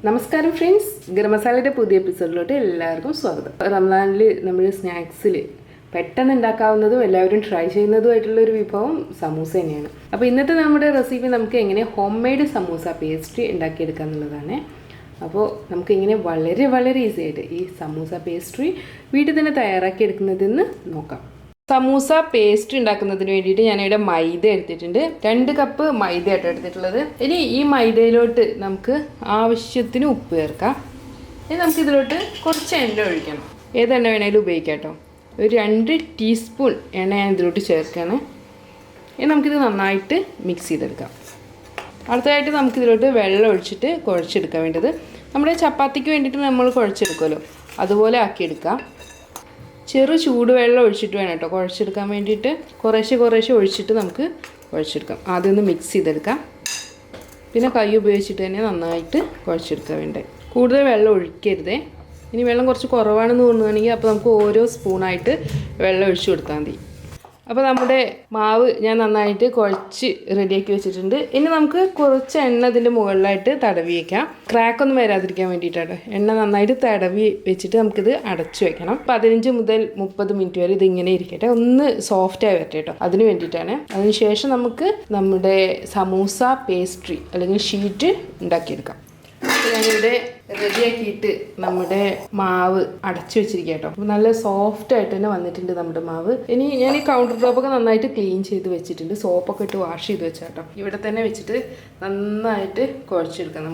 നമസ്കാരം ഫ്രണ്ട്സ്, ഗരം മസാലയുടെ പുതിയ എപ്പിസോഡിലോട്ട് എല്ലാവർക്കും സ്വാഗതം. റമദാനിൽ നമ്മൾ സ്നാക്സിൽ പെട്ടെന്ന് ഉണ്ടാക്കാവുന്നതും എല്ലാവരും ട്രൈ ചെയ്യുന്നതുമായിട്ടുള്ള ഒരു വിഭവം സമൂസ തന്നെയാണ്. അപ്പോൾ ഇന്നത്തെ നമ്മുടെ റെസിപ്പി നമുക്ക് എങ്ങനെ ഹോം മെയ്ഡ് സമൂസ പേസ്ട്രി ഉണ്ടാക്കിയെടുക്കുക എന്നുള്ളതാണ്. അപ്പോൾ നമുക്കിങ്ങനെ വളരെ വളരെ ഈസി ആയിട്ട് ഈ സമൂസ പേസ്ട്രി വീട്ടിൽ തന്നെ തയ്യാറാക്കിയെടുക്കുന്നതെന്ന് നോക്കാം. സമൂസ പേസ്റ്റ് ഉണ്ടാക്കുന്നതിന് വേണ്ടിയിട്ട് ഞാനിവിടെ മൈദ എടുത്തിട്ടുണ്ട്. 2 കപ്പ് മൈദ ആയിട്ട് എടുത്തിട്ടുള്ളത്. ഇനി ഈ മൈദയിലോട്ട് നമുക്ക് ആവശ്യത്തിന് ഉപ്പ് ചേർക്കാം. ഇനി നമുക്കിതിലോട്ട് കുറച്ച് എണ്ണ ഒഴിക്കണം. ഏതെണ്ണ വേണേലും ഉപയോഗിക്കാം കേട്ടോ. ഒരു 2 ടീസ്പൂൺ എണ്ണ ഞാൻ ഇതിലോട്ട് ചേർക്കുകയാണ്. ഇനി നമുക്കിത് നന്നായിട്ട് മിക്സ് ചെയ്തെടുക്കാം. അടുത്തതായിട്ട് നമുക്കിതിലോട്ട് വെള്ളം ഒഴിച്ചിട്ട് കുഴച്ചെടുക്കാൻ വേണ്ടത്. നമ്മുടെ ചപ്പാത്തിക്ക് വേണ്ടിയിട്ട് നമ്മൾ കുഴച്ചെടുക്കുമല്ലോ, അതുപോലെ ആക്കിയെടുക്കാം. ചെറു ചൂടുവെള്ളം ഒഴിച്ചിട്ട് വേണം കേട്ടോ കുഴച്ചെടുക്കാൻ വേണ്ടിയിട്ട്. കുറേശ്ശെ ഒഴിച്ചിട്ട് നമുക്ക് കുഴച്ചെടുക്കാം. ആദ്യം ഒന്ന് മിക്സ് ചെയ്തെടുക്കാം. പിന്നെ കൈ ഉപയോഗിച്ചിട്ട് തന്നെ നന്നായിട്ട് കുഴച്ചെടുക്കാൻ വേണ്ടേ. കൂടുതൽ വെള്ളം ഒഴിക്കരുതേ. ഇനി വെള്ളം കുറച്ച് കുറവാണെന്ന് തോന്നുകയാണെങ്കിൽ അപ്പോൾ നമുക്ക് ഓരോ സ്പൂണായിട്ട് വെള്ളം ഒഴിച്ചു കൊടുത്താൽ മതി. അപ്പോൾ നമ്മുടെ മാവ് ഞാൻ നന്നായിട്ട് കുഴച്ച് റെഡിയാക്കി വെച്ചിട്ടുണ്ട്. ഇനി നമുക്ക് കുറച്ച് എണ്ണ ഇതിൻ്റെ മുകളിലായിട്ട് തടവി വയ്ക്കാം. ക്രാക്കൊന്നും വരാതിരിക്കാൻ വേണ്ടിയിട്ടാണ്. എണ്ണ നന്നായിട്ട് തടവി വെച്ചിട്ട് നമുക്കിത് അടച്ചു വെക്കണം. 15 മുതൽ 30 മിനിറ്റ് വരെ ഇതിങ്ങനെ ഇരിക്കട്ടെ, ഒന്ന് സോഫ്റ്റായി വരട്ടെ കേട്ടോ. അതിന് വേണ്ടിയിട്ടാണ്. അതിനുശേഷം നമുക്ക് നമ്മുടെ സമൂസ പേസ്ട്രി അല്ലെങ്കിൽ ഷീറ്റ് ഉണ്ടാക്കിയെടുക്കാം. ഞാനിവിടെ റെഡിയാക്കിയിട്ട് നമ്മുടെ മാവ് അടച്ചു വെച്ചിരിക്കുക കേട്ടോ. നല്ല സോഫ്റ്റ് ആയിട്ട് തന്നെ വന്നിട്ടുണ്ട് നമ്മുടെ മാവ്. ഇനി ഞാൻ ഈ കൗണ്ടർ ടോപ്പൊക്കെ നന്നായിട്ട് ക്ലീൻ ചെയ്ത് വെച്ചിട്ടുണ്ട്. സോപ്പൊക്കെ ഇട്ട് വാഷ് ചെയ്ത് വെച്ചാൽ കേട്ടോ. ഇവിടെ തന്നെ വെച്ചിട്ട് നന്നായിട്ട് കുഴച്ചെടുക്കാം.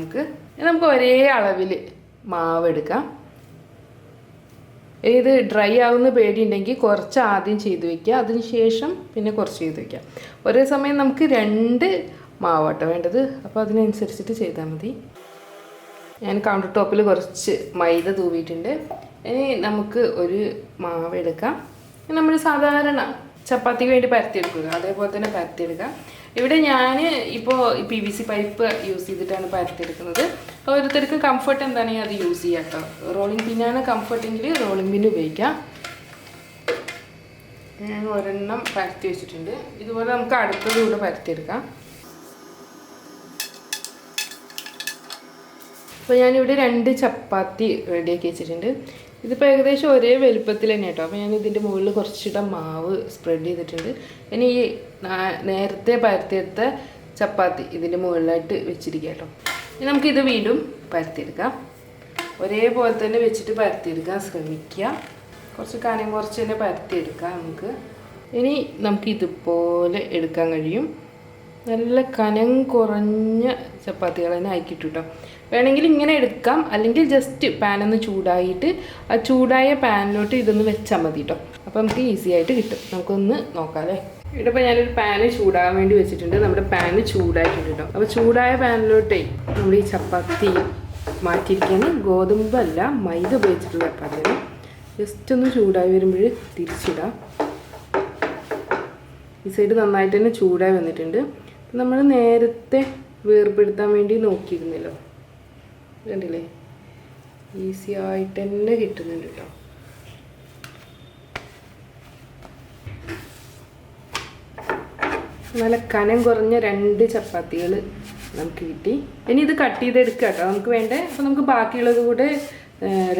നമുക്ക് ഒരേ അളവിൽ മാവ് എടുക്കാം. ഇത് ഡ്രൈ ആവുന്ന പേടിയുണ്ടെങ്കിൽ കുറച്ച് ആദ്യം ചെയ്ത് വെക്കുക, അതിന് ശേഷം പിന്നെ കുറച്ച് ചെയ്ത് വെക്കാം. ഒരേ സമയം നമുക്ക് 2 മാവാട്ടോ വേണ്ടത്. അപ്പോൾ അതിനനുസരിച്ചിട്ട് ചെയ്താൽ മതി. ഞാൻ കൗണ്ടർ ടോപ്പിൽ കുറച്ച് മൈദ തൂവിയിട്ടുണ്ട്. ഇനി നമുക്ക് ഒരു മാവ് എടുക്കാം. നമ്മൾ സാധാരണ ചപ്പാത്തിക്ക് വേണ്ടി പരത്തിയെടുക്കുക, അതേപോലെ തന്നെ പരത്തിയെടുക്കാം. ഇവിടെ ഞാൻ ഇപ്പോൾ PVC പൈപ്പ് യൂസ് ചെയ്തിട്ടാണ് പരത്തിയെടുക്കുന്നത്. ഓരോരുത്തർക്ക് കംഫർട്ട് എന്താണെങ്കിൽ അത് യൂസ് ചെയ്യാം കേട്ടോ. റോളിംഗ് പിന്നാണ് കംഫർട്ടെങ്കിൽ റോളിംഗ് പിൻ ഉപയോഗിക്കാം. ഞാൻ ഒരെണ്ണം പരത്തി വെച്ചിട്ടുണ്ട്. ഇതുപോലെ നമുക്ക് അടുത്തത് കൂടെ പരത്തിയെടുക്കാം. അപ്പോൾ ഞാനിവിടെ 2 ചപ്പാത്തി റെഡിയാക്കി വെച്ചിട്ടുണ്ട്. ഇതിപ്പോൾ ഏകദേശം ഒരേ വലുപ്പത്തിൽ തന്നെ കേട്ടോ. അപ്പോൾ ഞാൻ ഇതിൻ്റെ മുകളിൽ കുറച്ചിടം മാവ് സ്പ്രെഡ് ചെയ്തിട്ടുണ്ട്. ഇനി ഈ നേരത്തെ പരത്തിയെടുത്ത ചപ്പാത്തി ഇതിൻ്റെ മുകളിലായിട്ട് വെച്ചിരിക്കുക കേട്ടോ. ഇനി നമുക്കിത് വീണ്ടും പരത്തിയെടുക്കാം. ഒരേപോലെ തന്നെ വെച്ചിട്ട് പരത്തിയെടുക്കാൻ ശ്രമിക്കുക. കുറച്ച് കനം കുറച്ച് തന്നെ പരത്തിയെടുക്കാം നമുക്ക്. ഇനി നമുക്കിതുപോലെ എടുക്കാൻ കഴിയും. നല്ല കനം കുറഞ്ഞ ചപ്പാത്തികൾ തന്നെ ആക്കിയിട്ടു കേട്ടോ. വേണമെങ്കിൽ ഇങ്ങനെ എടുക്കാം, അല്ലെങ്കിൽ ജസ്റ്റ് പാനൊന്ന് ചൂടായിട്ട് ആ ചൂടായ പാനിലോട്ട് ഇതൊന്ന് വെച്ചാൽ മതി കേട്ടോ. അപ്പോൾ നമുക്ക് ഈസി ആയിട്ട് കിട്ടും. നമുക്കൊന്ന് നോക്കാം അല്ലേ. ഇവിടെ ഇപ്പോൾ ഞാനൊരു പാന് ചൂടാകാൻ വേണ്ടി വെച്ചിട്ടുണ്ട്. നമ്മുടെ പാന് ചൂടായിട്ടുണ്ട് കേട്ടോ. അപ്പോൾ ചൂടായ പാനിലോട്ടേ നമ്മൾ ഈ ചപ്പാത്തി മാറ്റിയിരിക്കുകയാണ്. ഗോതമ്പല്ല, മൈദ ഉപയോഗിച്ചിട്ടുള്ള ചപ്പാത്തിയാണ്. ജസ്റ്റ് ഒന്ന് ചൂടായി വരുമ്പോൾ തിരിച്ചിടാം. ഈ സൈഡ് നന്നായിട്ട് തന്നെ ചൂടായി വന്നിട്ടുണ്ട്. നമ്മൾ നേരത്തെ വേർപെടുത്താൻ വേണ്ടി നോക്കിയിരുന്നല്ലോ, കണ്ടില്ലേ, ഈസി ആയിട്ട് തന്നെ കിട്ടുന്നുണ്ട് കേട്ടോ. നല്ല കനം കുറഞ്ഞ 2 ചപ്പാത്തികൾ നമുക്ക് കിട്ടി. ഇനി ഇത് കട്ട് ചെയ്തെടുക്കാം കേട്ടോ നമുക്ക് വേണ്ടേ. അപ്പോൾ നമുക്ക് ബാക്കിയുള്ളത് കൂടെ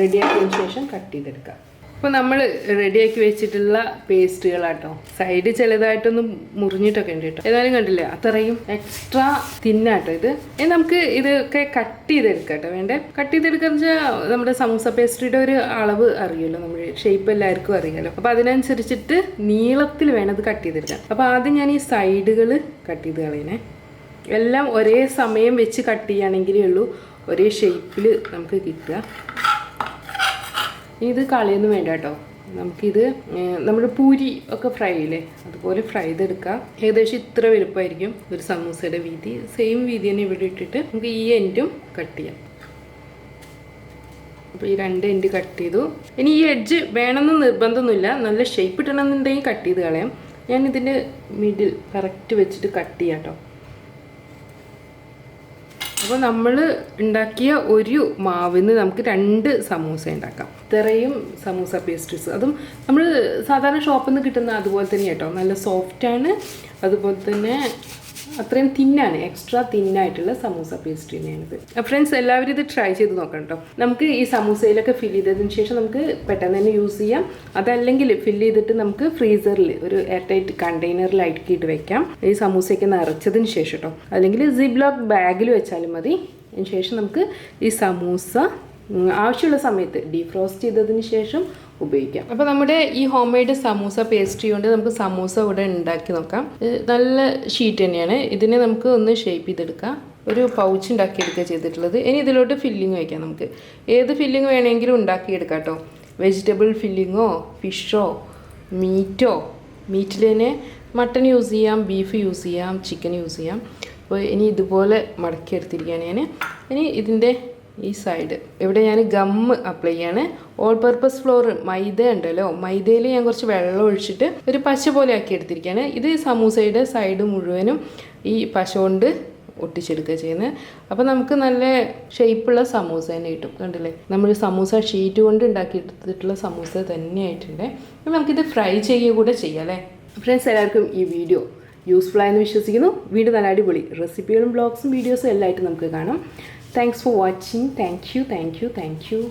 റെഡിയാക്കിയതിന് ശേഷം കട്ട് ചെയ്തെടുക്കാം. അപ്പോൾ നമ്മൾ റെഡിയാക്കി വെച്ചിട്ടുള്ള പേസ്റ്റുകളാട്ടോ. സൈഡ് ചിലതായിട്ടൊന്ന് മുറിഞ്ഞിട്ടൊക്കെ ഉണ്ട് കേട്ടോ. ഏതായാലും കണ്ടില്ലേ, അത്രയും എക്സ്ട്രാ തിന്നാട്ടോ ഇത്. നമുക്ക് ഇതൊക്കെ കട്ട് ചെയ്തെടുക്കാം കേട്ടോ വേണ്ടേ. കട്ട് ചെയ്തെടുക്കാന്ന് വെച്ചാൽ നമ്മുടെ സമൂസ പേസ്ട്രിയുടെ ഒരു അളവ് അറിയുമല്ലോ, നമ്മുടെ ഷേപ്പ് എല്ലാവർക്കും അറിയാമല്ലോ. അപ്പോൾ അതിനനുസരിച്ചിട്ട് നീളത്തിൽ വേണം ഇത് കട്ട് ചെയ്തെടുക്കാൻ. അപ്പോൾ ആദ്യം ഞാൻ ഈ സൈഡുകൾ കട്ട് ചെയ്ത് കളയണേ. എല്ലാം ഒരേ സമയം വെച്ച് കട്ട് ചെയ്യുകയാണെങ്കിലേ ഉള്ളൂ ഒരേ ഷേപ്പിൽ നമുക്ക് കിട്ടുക. ഇത് കളിയൊന്നും വേണ്ട കേട്ടോ. നമുക്കിത് നമ്മുടെ പൂരി ഒക്കെ ഫ്രൈ ഇല്ലേ, അതുപോലെ ഫ്രൈ ചെയ്തെടുക്കാം. ഏകദേശം ഇത്ര വലുപ്പമായിരിക്കും ഒരു സമൂസയുടെ വീതി. സെയിം വീതി തന്നെ ഇവിടെ ഇട്ടിട്ട് നമുക്ക് ഈ എൻഡും കട്ട് ചെയ്യാം. അപ്പോൾ ഈ 2 എൻഡ് കട്ട് ചെയ്തു. ഇനി ഈ എഡ്ജ് വേണമെന്ന് നിർബന്ധമൊന്നുമില്ല. നല്ല ഷേപ്പ് ഇട്ടണമെന്നുണ്ടെങ്കിൽ കട്ട് ചെയ്ത് കളയാം. ഞാൻ ഇതിൻ്റെ മിഡിൽ കറക്റ്റ് വെച്ചിട്ട് കട്ട് ചെയ്യാം കേട്ടോ. അപ്പോൾ നമ്മൾ ഉണ്ടാക്കിയ ഒരു മാവിന് നമുക്ക് 2 സമൂസ ഉണ്ടാക്കാം. ഇത്രയും സമൂസ പേസ്ട്രീസ്, അതും നമ്മൾ സാധാരണ ഷോപ്പിൽ നിന്ന് കിട്ടുന്ന അതുപോലെ തന്നെ കേട്ടോ. നല്ല സോഫ്റ്റാണ്, അതുപോലെ തന്നെ അത്രയും തിന്നാണ്, എക്സ്ട്രാ തിന്നായിട്ടുള്ള സമൂസ പേസ്ട്രി തന്നെയാണിത്. ഫ്രണ്ട്സ് എല്ലാവരും ഇത് ട്രൈ ചെയ്ത് നോക്കണം കേട്ടോ. നമുക്ക് ഈ സമൂസയിലൊക്കെ ഫില്ല് ചെയ്തതിന് ശേഷം നമുക്ക് പെട്ടെന്ന് തന്നെ യൂസ് ചെയ്യാം. അതല്ലെങ്കിൽ ഫില്ല് ചെയ്തിട്ട് നമുക്ക് ഫ്രീസറിൽ ഒരു എയർ ടൈറ്റ് കണ്ടെയ്നറിൽ അടുക്കിയിട്ട് വെക്കാം, ഈ സമൂസയൊക്കെ നിറച്ചതിന് ശേഷം കേട്ടോ. അല്ലെങ്കിൽ സിപ്ലോക്ക് ബാഗിൽ വെച്ചാലും മതി. അതിന് ശേഷം നമുക്ക് ഈ സമൂസ ആവശ്യമുള്ള സമയത്ത് ഡീഫ്രോസ്റ്റ് ചെയ്തതിന് ശേഷം ഉപയോഗിക്കാം. അപ്പോൾ നമ്മുടെ ഈ ഹോം മെയ്ഡ് സമൂസ പേസ്ട്രി കൊണ്ട് നമുക്ക് സമൂസ ഇവിടെ ഉണ്ടാക്കി നോക്കാം. നല്ല ഷീറ്റ് തന്നെയാണ്. ഇതിനെ നമുക്ക് ഒന്ന് ഷേപ്പ് ചെയ്തെടുക്കാം. ഒരു പൗച്ച് ഉണ്ടാക്കിയെടുക്കുക ചെയ്തിട്ടുള്ളത്. ഇനി ഇതിലോട്ട് ഫില്ലിങ് വയ്ക്കാം. നമുക്ക് ഏത് ഫില്ലിങ് വേണമെങ്കിലും ഉണ്ടാക്കിയെടുക്കാം കേട്ടോ. വെജിറ്റബിൾ ഫില്ലിങ്ങോ ഫിഷോ മീറ്റോ, മീറ്റിൽ തന്നെ മട്ടൺ യൂസ് ചെയ്യാം, ബീഫ് യൂസ് ചെയ്യാം, ചിക്കൻ യൂസ് ചെയ്യാം. അപ്പോൾ ഇനി ഇതുപോലെ മടക്കി എടുത്തിരിക്കുകയാണ് ഞാൻ. ഇനി ഇതിൻ്റെ ഈ സൈഡ് ഇവിടെ ഞാൻ ഗമ്മ് അപ്ലൈ ചെയ്യാണ്. ഓൾ പർപ്പസ് ഫ്ലോർ മൈദ ഉണ്ടല്ലോ, മൈദയിൽ ഞാൻ കുറച്ച് വെള്ളം ഒഴിച്ചിട്ട് ഒരു പശ പോലെ ആക്കി എടുത്തിരിക്കുകയാണ്. ഇത് സമൂസയുടെ സൈഡ് മുഴുവനും ഈ പശ കൊണ്ട് ഒട്ടിച്ചെടുക്കുക ചെയ്യുന്നത്. അപ്പോൾ നമുക്ക് നല്ല ഷേപ്പുള്ള സമൂസ തന്നെ കിട്ടും. കണ്ടില്ലേ, നമ്മൾ സമൂസ ഷീറ്റ് കൊണ്ട് ഉണ്ടാക്കിയെടുത്തിട്ടുള്ള സമൂസ തന്നെ ആയിട്ടുണ്ട്. അപ്പോൾ നമുക്കിത് ഫ്രൈ ചെയ്യുക കൂടെ ചെയ്യാം അല്ലേ. ഫ്രണ്ട്സ് എല്ലാവർക്കും ഈ വീഡിയോ യൂസ്ഫുൾ ആയെന്ന് വിശ്വസിക്കുന്നു. വീണ്ടും നല്ല അടിപൊളി റെസിപ്പികളും ബ്ലോഗ്സും വീഡിയോസും എല്ലാമായിട്ട് നമുക്ക് കാണാം. Thanks for watching. Thank you.